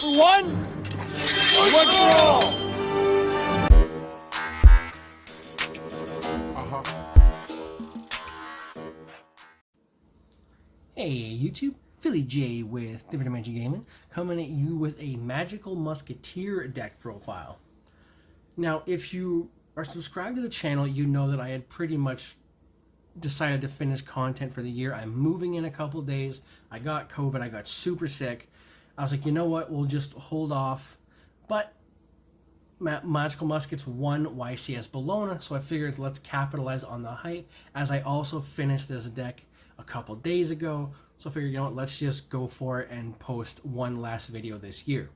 for one, one for all. Hey YouTube, Philly J with Different Dimension Gaming, coming at you with a Magical Musketeer deck profile. Now, if you are subscribed to the channel, you know that I had pretty much decided to finish content for the year. I'm moving in a couple days. I got COVID. I got super sick. I was like, you know what? We'll just hold off. But Magical Muskets won YCS Bologna, so I figured let's capitalize on the hype, as I also finished this deck a couple days ago. So I figured, you know what, let's just go for it and post one last video this year.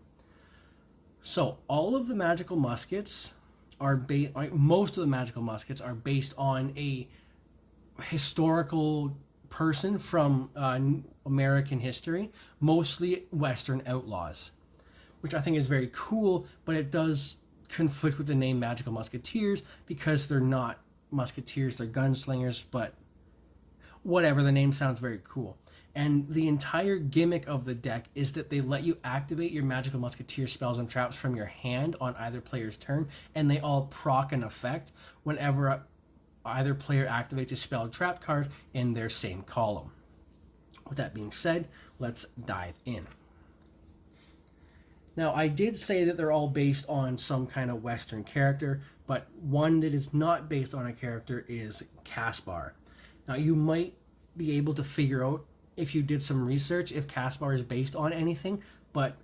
So all of the Magical Muskets are most of the Magical Muskets are based on a historical person from American history, mostly Western outlaws, which I think is very cool, but it does conflict with the name Magical Musketeers because they're not musketeers, they're gunslingers, but whatever, the name sounds very cool. And the entire gimmick of the deck is that they let you activate your Magical Musketeer spells and traps from your hand on either player's turn, and they all proc an effect whenever either player activates a spell or trap card in their same column. With that being said, let's dive in. Now, I did say that they're all based on some kind of Western character, but one that is not based on a character is Caspar. Now, you might be able to figure out, if you did some research, if Caspar is based on anything, but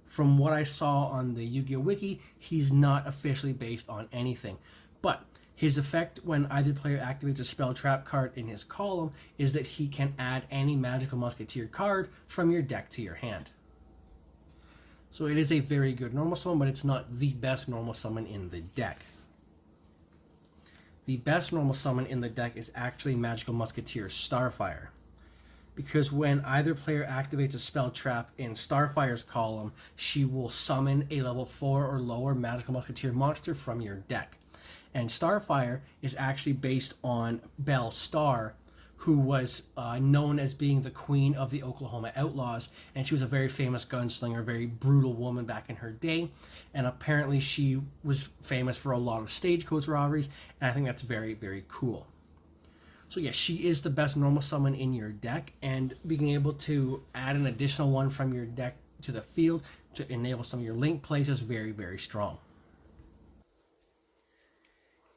from what I saw on the Yugioh wiki, he's not officially based on anything. But his effect when either player activates a spell trap card in his column is that he can add any Magical Musketeer card from your deck to your hand. So it is a very good normal summon, but it's not the best normal summon in the deck. The best normal summon in the deck is actually Magical Musketeer Starfire, because when either player activates a spell trap in Starfire's column, she will summon a level 4 or lower Magical Musketeer monster from your deck. And Starfire is actually based on Belle Starr, who was known as being the queen of the Oklahoma Outlaws, and she was a very famous gunslinger, very brutal woman back in her day, and apparently she was famous for a lot of stagecoach robberies, and I think that's very, very cool. So yeah, she is the best normal summon in your deck, and being able to add an additional one from your deck to the field to enable some of your link plays is very, very strong.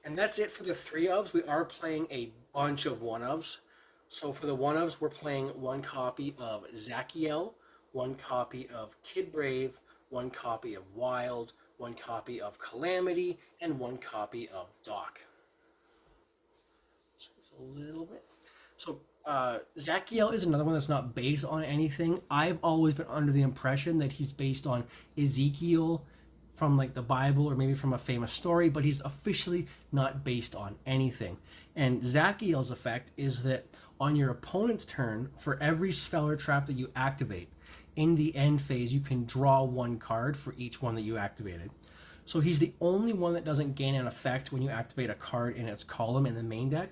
And that's it for the 3-ofs. We are playing a bunch of 1-ofs. So for the 1-ofs, we're playing one copy of Zachiel, one copy of Kid Brave, one copy of Wild, one copy of Calamity, and one copy of Doc. So it's a little bit. So Zachiel is another one that's not based on anything. I've always been under the impression that he's based on Ezekiel from like the Bible or maybe from a famous story, but he's officially not based on anything. And Zachiel's effect is that on your opponent's turn, for every spell or trap that you activate, in the end phase, you can draw one card for each one that you activated. So he's the only one that doesn't gain an effect when you activate a card in its column in the main deck.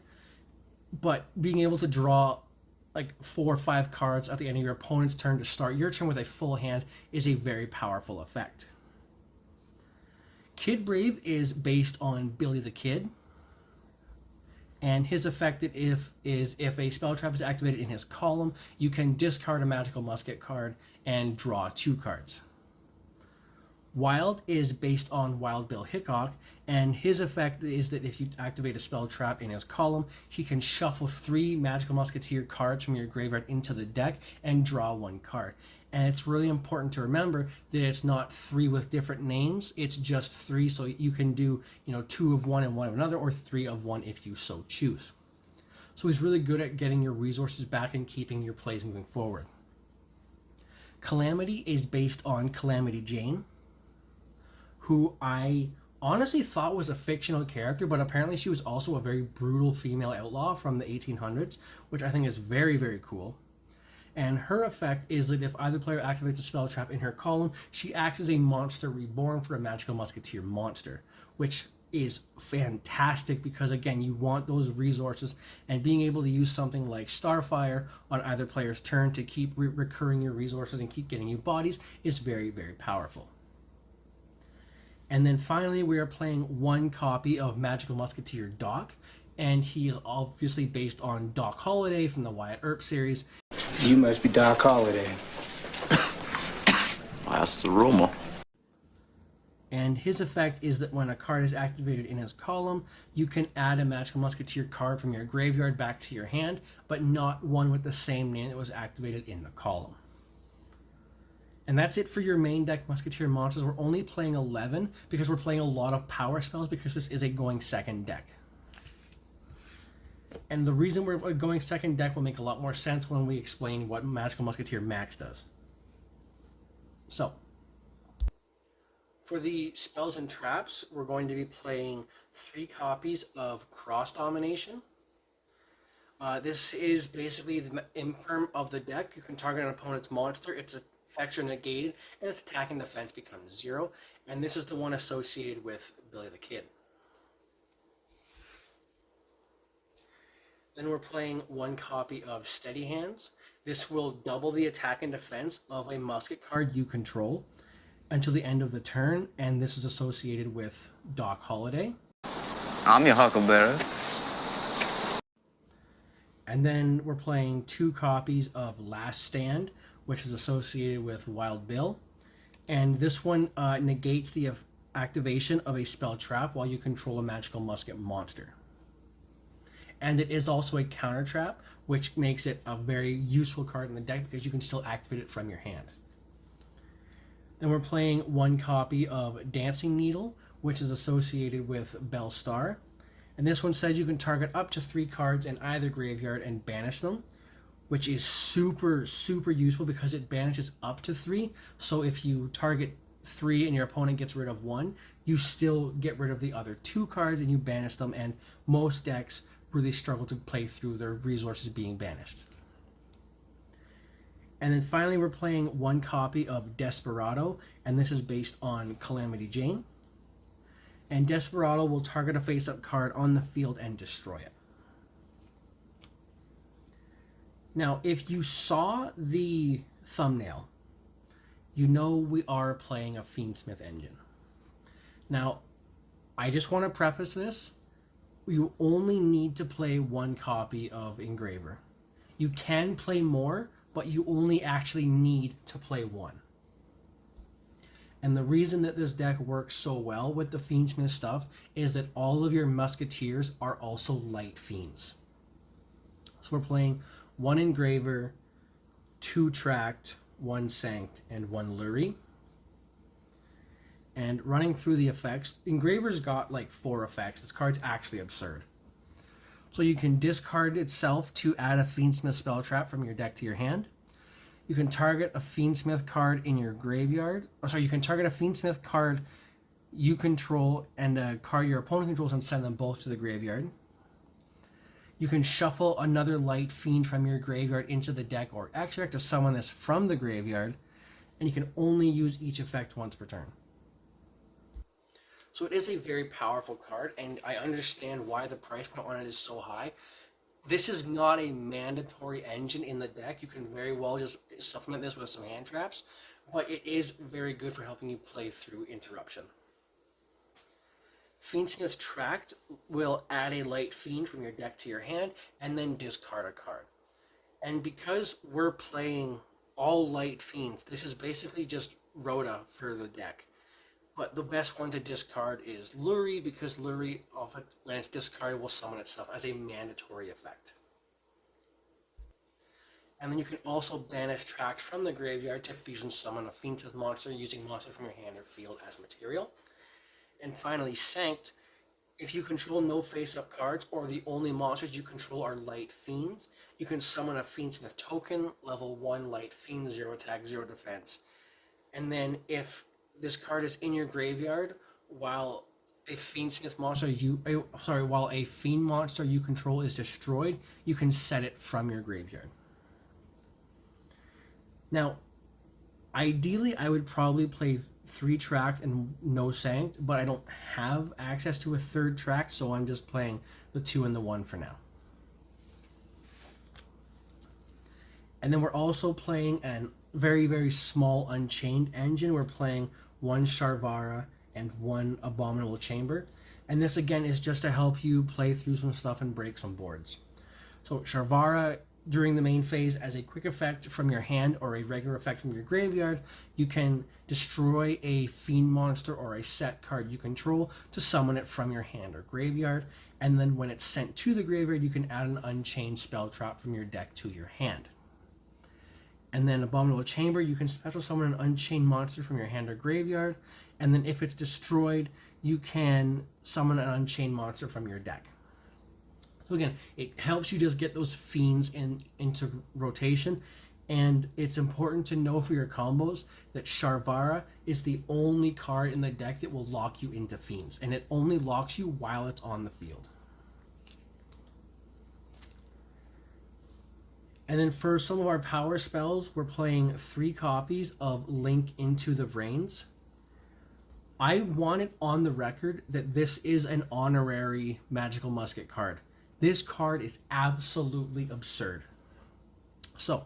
But being able to draw like 4 or 5 cards at the end of your opponent's turn to start your turn with a full hand is a very powerful effect. Kid Brave is based on Billy the Kid, and his effect is if a spell trap is activated in his column, you can discard a Magical Musket card and draw 2 cards. Wild is based on Wild Bill Hickok, and his effect is that if you activate a spell trap in his column, he can shuffle 3 Magical Musketeer cards from your graveyard into the deck and draw 1 card. And it's really important to remember that it's not 3 with different names, it's just 3, so you can do, 2 of one and 1 of another, or 3 of one if you so choose. So he's really good at getting your resources back and keeping your plays moving forward. Calamity is based on Calamity Jane, who I honestly thought was a fictional character, but apparently she was also a very brutal female outlaw from the 1800s, which I think is very, very cool. And her effect is that if either player activates a spell trap in her column, she acts as a monster reborn for a Magical Musketeer monster, which is fantastic because, again, you want those resources, and being able to use something like Starfire on either player's turn to keep recurring your resources and keep getting you bodies is very, very powerful. And then finally, we are playing one copy of Magical Musketeer Doc, and he is obviously based on Doc Holliday from the Wyatt Earp series. You must be Doc Holliday. That's the rumor. And his effect is that when a card is activated in his column, you can add a Magical Musketeer card from your graveyard back to your hand, but not one with the same name that was activated in the column. And that's it for your main deck Musketeer monsters. We're only playing 11 because we're playing a lot of power spells because this is a going second deck. And the reason we're going second deck will make a lot more sense when we explain what Magical Musketeer Max does. So, for the spells and traps, we're going to be playing 3 copies of Cross Domination. This is basically the imperm of the deck. You can target an opponent's monster. Its effects are negated, and its attack and defense becomes 0. And this is the one associated with Billy the Kid. Then we're playing 1 copy of Steady Hands. This will double the attack and defense of a musket card you control until the end of the turn, and this is associated with Doc Holliday. I'm your Huckleberry. And then we're playing 2 copies of Last Stand, which is associated with Wild Bill. And this one negates the activation of a spell trap while you control a magical musket monster. And it is also a counter trap, which makes it a very useful card in the deck because you can still activate it from your hand. Then we're playing 1 copy of Dancing Needle, which is associated with Belle Star. And this one says you can target up to 3 cards in either graveyard and banish them, which is super, super useful because it banishes up to 3. So if you target 3 and your opponent gets rid of 1, you still get rid of the other 2 cards and you banish them, and most decks really struggle to play through their resources being banished. And then finally, we're playing 1 copy of Desperado, and this is based on Calamity Jane. And Desperado will target a face-up card on the field and destroy it. Now, if you saw the thumbnail, you know we are playing a Fiendsmith engine. Now, I just want to preface this. You only need to play 1 copy of Engraver. You can play more, but you only actually need to play 1. And the reason that this deck works so well with the Fiendsmith stuff is that all of your Musketeers are also light fiends. So we're playing 1 Engraver, 2 Tract, 1 Sanct, and 1 Lurie. And running through the effects, Engraver's got like 4 effects. This card's actually absurd. So you can discard itself to add a Fiendsmith spell trap from your deck to your hand. You can target a Fiendsmith card in your graveyard. You can target a Fiendsmith card you control and a card your opponent controls and send them both to the graveyard. You can shuffle another light fiend from your graveyard into the deck, or actually have to summon this from the graveyard, and you can only use each effect once per turn. So it is a very powerful card, and I understand why the price point on it is so high. This is not a mandatory engine in the deck. You can very well just supplement this with some hand traps, but it is very good for helping you play through Interruption. Fiendsmith Tract will add a light fiend from your deck to your hand, and then discard a card. And because we're playing all light fiends, this is basically just Rhoda for the deck. But the best one to discard is Lurie, because Lurie, when it's discarded, will summon itself as a mandatory effect. And then you can also banish Tract from the graveyard to fusion summon a Fiendsmith monster using monsters from your hand or field as material. And finally, Sanct, if you control no face-up cards, or the only monsters you control are light fiends, you can summon a Fiendsmith token, level 1 light fiend, 0 attack, 0 defense. And then if this card is in your graveyard while a Fiendsmith monster while a fiend monster you control is destroyed, you can set it from your graveyard. Now, ideally, I would probably play 3 track and no sanct, but I don't have access to a 3rd track, so I'm just playing the 2 and the 1 for now. And then we're also playing an very, very small Unchained engine. We're playing 1 Sharvara and 1 Abominable Chamber. And this again is just to help you play through some stuff and break some boards. So Sharvara, during the main phase, as a quick effect from your hand or a regular effect from your graveyard, you can destroy a fiend monster or a set card you control to summon it from your hand or graveyard. And then when it's sent to the graveyard, you can add an Unchained spell trap from your deck to your hand. And then Abominable Chamber, you can special summon an Unchained monster from your hand or graveyard. And then if it's destroyed, you can summon an Unchained monster from your deck. So again, it helps you just get those fiends into rotation. And it's important to know for your combos that Sharvara is the only card in the deck that will lock you into fiends. And it only locks you while it's on the field. And then for some of our power spells, we're playing 3 copies of Link into the Reigns. I want it on the record that this is an honorary Magical Musket card. This card is absolutely absurd. So,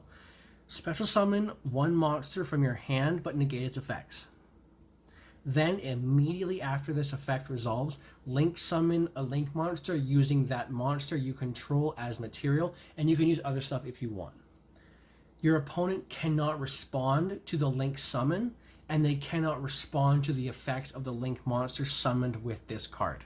special summon 1 monster from your hand but negate its effects. Then, immediately after this effect resolves, Link summon a Link monster using that monster you control as material, and you can use other stuff if you want. Your opponent cannot respond to the Link summon, and they cannot respond to the effects of the Link monster summoned with this card.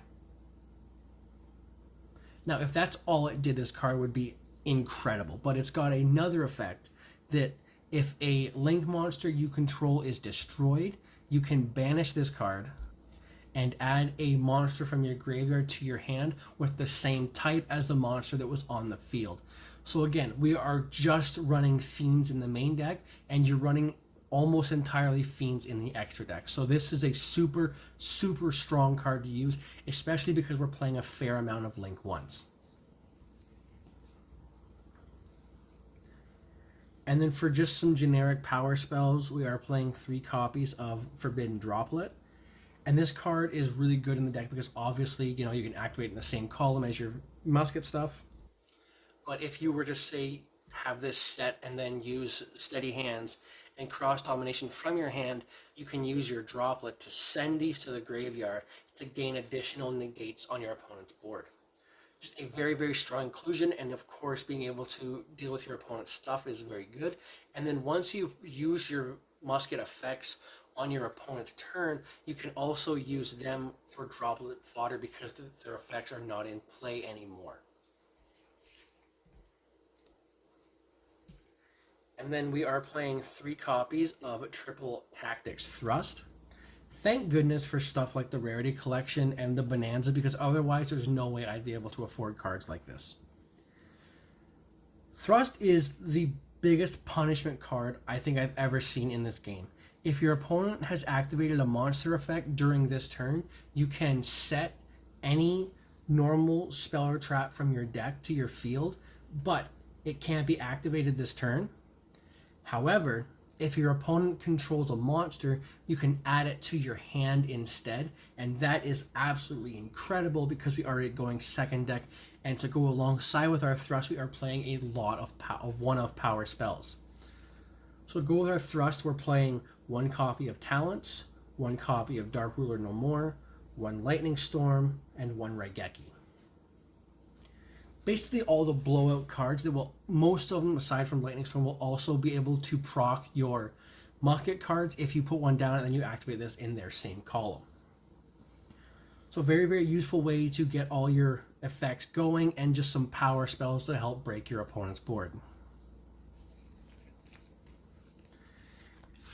Now, if that's all it did, this card would be incredible, but it's got another effect that if a Link monster you control is destroyed, you can banish this card and add a monster from your graveyard to your hand with the same type as the monster that was on the field. So again, we are just running fiends in the main deck, and you're running almost entirely fiends in the extra deck. So this is a super, super strong card to use, especially because we're playing a fair amount of Link 1s. And then for just some generic power spells, we are playing 3 copies of Forbidden Droplet. And this card is really good in the deck because obviously, you can activate it in the same column as your musket stuff. But if you were to, say, have this set and then use Steady Hands and Cross Domination from your hand, you can use your Droplet to send these to the graveyard to gain additional negates on your opponent's board. Just a very, very strong inclusion, and of course being able to deal with your opponent's stuff is very good. And then once you use your musket effects on your opponent's turn, you can also use them for droplet fodder because their effects are not in play anymore. And then we are playing 3 copies of Triple Tactics Thrust. Thank goodness for stuff like the Rarity Collection and the Bonanza, because otherwise there's no way I'd be able to afford cards like this. Thrust is the biggest punishment card I think I've ever seen in this game. If your opponent has activated a monster effect during this turn, you can set any normal spell or trap from your deck to your field, but it can't be activated this turn. However, if your opponent controls a monster, you can add it to your hand instead, and that is absolutely incredible because we are going second deck, and to go alongside with our Thrust, we are playing a lot of one-of power spells. So to go with our Thrust, we're playing 1 copy of Talents, 1 copy of Dark Ruler No More, 1 Lightning Storm, and 1 Raigeki. Basically all the blowout cards that will, most of them aside from Lightning Storm, will also be able to proc your musket cards if you put one down and then you activate this in their same column. So very, very useful way to get all your effects going and just some power spells to help break your opponent's board.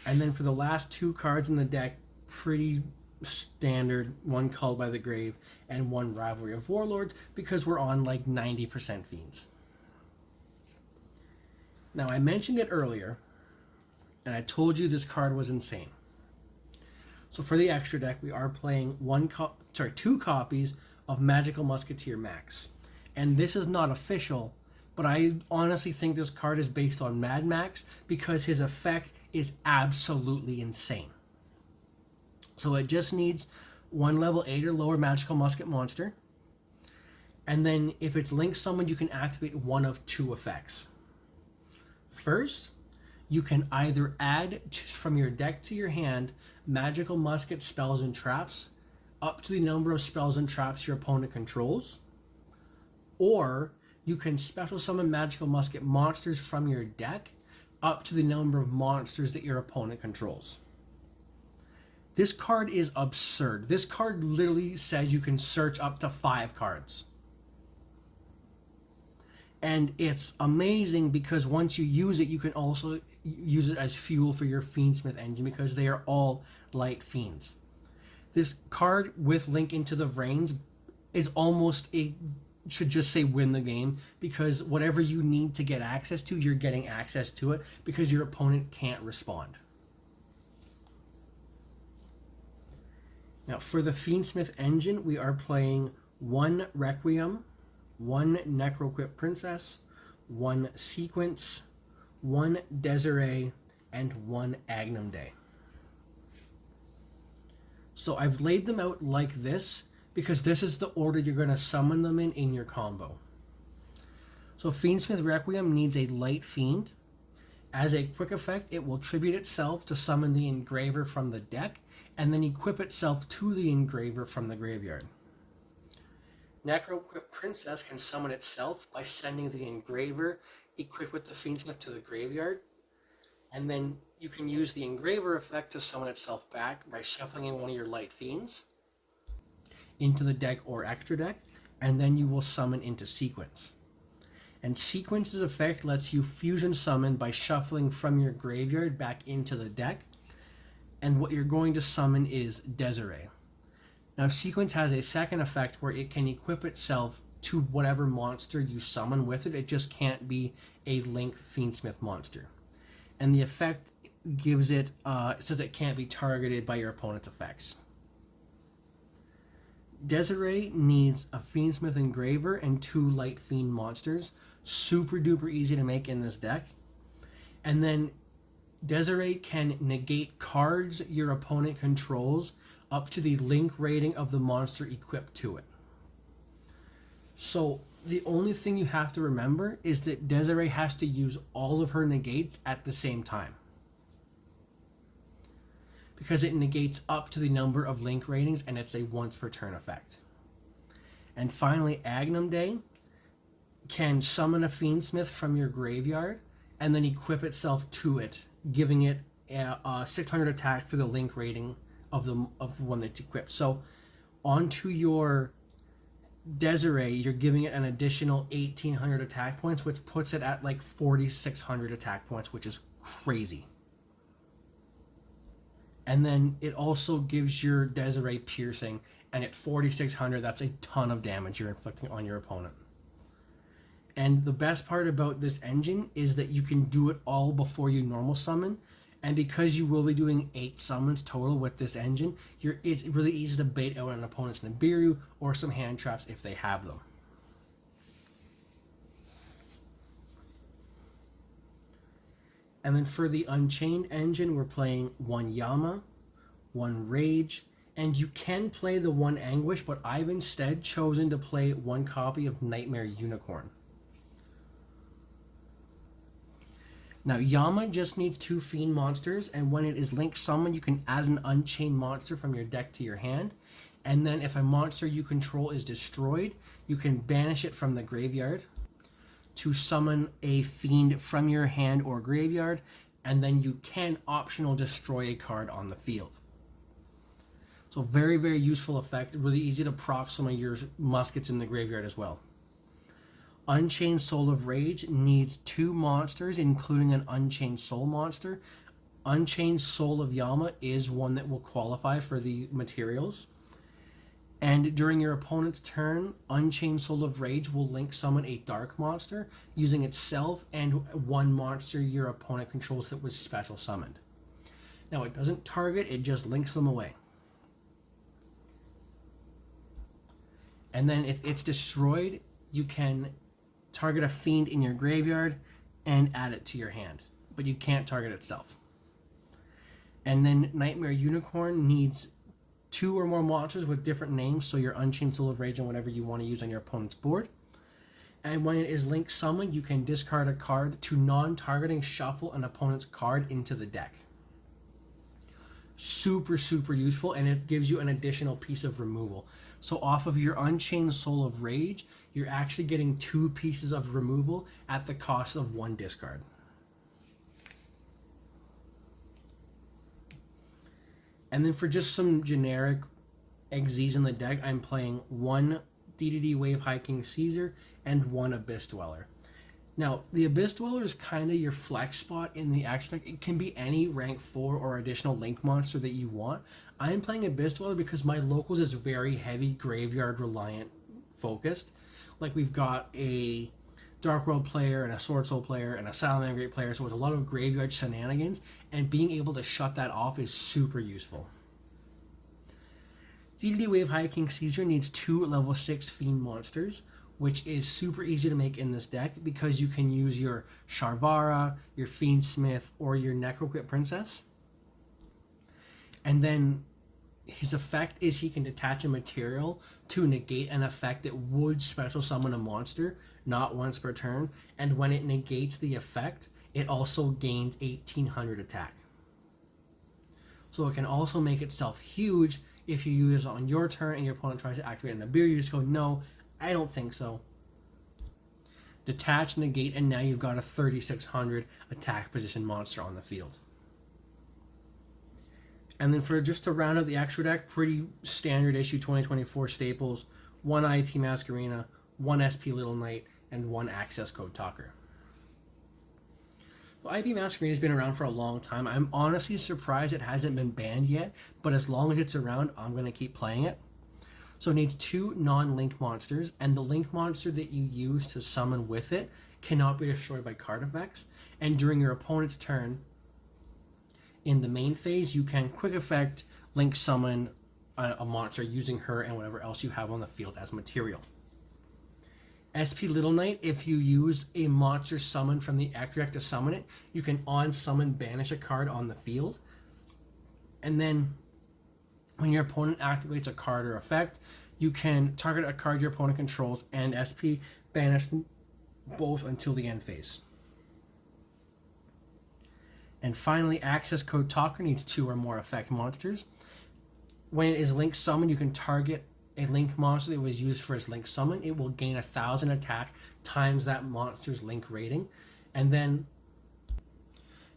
And then for the last 2 cards in the deck, pretty standard, 1 Called by the Grave and 1 Rivalry of Warlords, because we're on like 90% fiends. Now I mentioned it earlier, and I told you this card was insane. So for the extra deck, we are playing 2 copies of Magical Musketeer Max. And this is not official, but I honestly think this card is based on Mad Max because his effect is absolutely insane. So it just needs one level 8 or lower magical musket monster. And then if it's link summoned, you can activate one of two effects. First, you can either add from your deck to your hand magical musket spells and traps up to the number of spells and traps your opponent controls. Or you can special summon magical musket monsters from your deck up to the number of monsters that your opponent controls. This card is absurd. This card literally says you can search up to 5 cards. And it's amazing because once you use it, you can also use it as fuel for your Fiendsmith engine because they are all light fiends. This card with Link into the Vrains is almost should just say win the game, because whatever you need to get access to, you're getting access to it because your opponent can't respond. Now for the Fiendsmith engine, we are playing 1 Requiem, 1 Necroquip Princess, 1 Sequence, 1 Desiree, and 1 Agnum Day. So I've laid them out like this because this is the order you're going to summon them in your combo. So Fiendsmith Requiem needs a light fiend. As a quick effect, it will tribute itself to summon the engraver from the deck and then equip itself to the engraver from the graveyard. Necroquip Princess can summon itself by sending the engraver equipped with the Fiendsmith to the graveyard, and then you can use the engraver effect to summon itself back by shuffling in one of your light fiends into the deck or extra deck, and then you will summon into Sequence. And Sequence's effect lets you fusion summon by shuffling from your graveyard back into the deck, and what you're going to summon is Desiree. Now, Sequence has a second effect where it can equip itself to whatever monster you summon with it. It just can't be a Link Fiendsmith monster. And the effect gives it, it says it can't be targeted by your opponent's effects. Desiree needs a Fiendsmith engraver and 2 light fiend monsters. Super duper easy to make in this deck. And then Desiree can negate cards your opponent controls up to the link rating of the monster equipped to it. So the only thing you have to remember is that Desiree has to use all of her negates at the same time, because it negates up to the number of link ratings and it's a once per turn effect. And finally, Agnum Day can summon a Fiendsmith from your graveyard and then equip itself to it, giving it a 600 attack for the link rating of one that's equipped. So onto your Desiree, you're giving it an additional 1800 attack points, which puts it at like 4600 attack points, which is crazy. And then it also gives your Desiree piercing, and at 4600, that's a ton of damage you're inflicting on your opponent. And the best part about this engine is that you can do it all before you normal summon. And because you will be doing 8 summons total with this engine, it's really easy to bait out an opponent's Nibiru or some hand traps if they have them. And then for the Unchained engine, we're playing 1 Yama, 1 Rage, and you can play the 1 Anguish, but I've instead chosen to play 1 copy of Nightmare Unicorn. Now, Yama just needs 2 Fiend monsters, and when it is Link summoned, you can add an Unchained monster from your deck to your hand. And then if a monster you control is destroyed, you can banish it from the graveyard to summon a Fiend from your hand or graveyard, and then you can optional destroy a card on the field. So very, very useful effect. Really easy to proc some of your muskets in the graveyard as well. Unchained Soul of Rage needs 2 monsters, including an Unchained Soul monster. Unchained Soul of Yama is one that will qualify for the materials. And during your opponent's turn, Unchained Soul of Rage will link summon a dark monster using itself and 1 monster your opponent controls that was special summoned. Now, it doesn't target, it just links them away. And then if it's destroyed, you can target a Fiend in your graveyard and add it to your hand, but you can't target itself. And then Nightmare Unicorn needs 2 or more monsters with different names, so your Unchained Soul of Rage and whatever you want to use on your opponent's board. And when it is linked summoned, you can discard a card to non-targeting shuffle an opponent's card into the deck. Super, super useful, and it gives you an additional piece of removal. So off of your Unchained Soul of Rage, you're actually getting 2 pieces of removal at the cost of 1 discard. And then for just some generic XZs in the deck, I'm playing 1 DDD Wave High King Caesar and 1 Abyss Dweller. Now, the Abyss Dweller is kind of your flex spot in the action deck. It can be any rank 4 or additional link monster that you want. I'm playing Abyss Dweller because my locals is very heavy graveyard reliant focused. Like, we've got a Dark World player and a Sword Soul player and a Salamangreat player, so it's a lot of graveyard shenanigans, and being able to shut that off is super useful. DDD Wave High King Caesar needs 2 level 6 Fiend monsters, which is super easy to make in this deck because you can use your Sharvara, your Fiendsmith, or your Necroquit Princess. And then his effect is he can detach a material to negate an effect that would special summon a monster, not once per turn, and when it negates the effect, it also gains 1800 attack. So it can also make itself huge if you use it on your turn and your opponent tries to activate an Abir. You just go, no, I don't think so. Detach, negate, and now you've got a 3600 attack position monster on the field. And then for just to round out the extra deck, pretty standard issue 2024 staples, 1 IP Masquerena, 1 SP Little Knight, and 1 Access Code Talker. Well, IP Masquerena has been around for a long time. I'm honestly surprised it hasn't been banned yet, but as long as it's around, I'm going to keep playing it. So it needs 2 non-link monsters, and the link monster that you use to summon with it cannot be destroyed by card effects. And during your opponent's turn, in the main phase, you can quick effect link summon a monster using her and whatever else you have on the field as material. SP Little Knight, if you use a monster summon from the extra deck to summon it, you can on-summon banish a card on the field. And then when your opponent activates a card or effect, you can target a card your opponent controls and SP banish them both until the end phase. And finally, Access Code Talker needs 2 or more effect monsters. When it is link summoned, you can target a link monster that was used for its link summon. It will gain 1000 attack times that monster's link rating, and then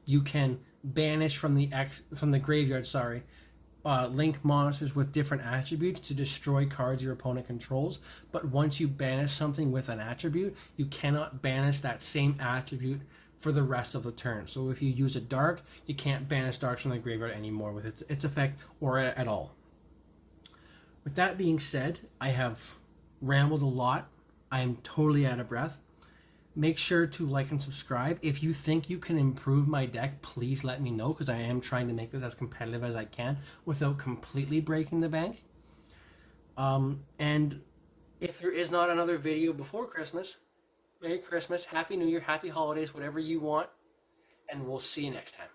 you can banish from the graveyard. Link monsters with different attributes to destroy cards your opponent controls. But once you banish something with an attribute, you cannot banish that same attribute for the rest of the turn. So if you use a dark, you can't banish darks from the graveyard anymore with its effect or at all. With that being said, I have rambled a lot. I am totally out of breath. Make sure to like and subscribe. If you think you can improve my deck, please let me know, because I am trying to make this as competitive as I can without completely breaking the bank. And if there is not another video before Christmas, Merry Christmas, Happy New Year, Happy Holidays, whatever you want, and we'll see you next time.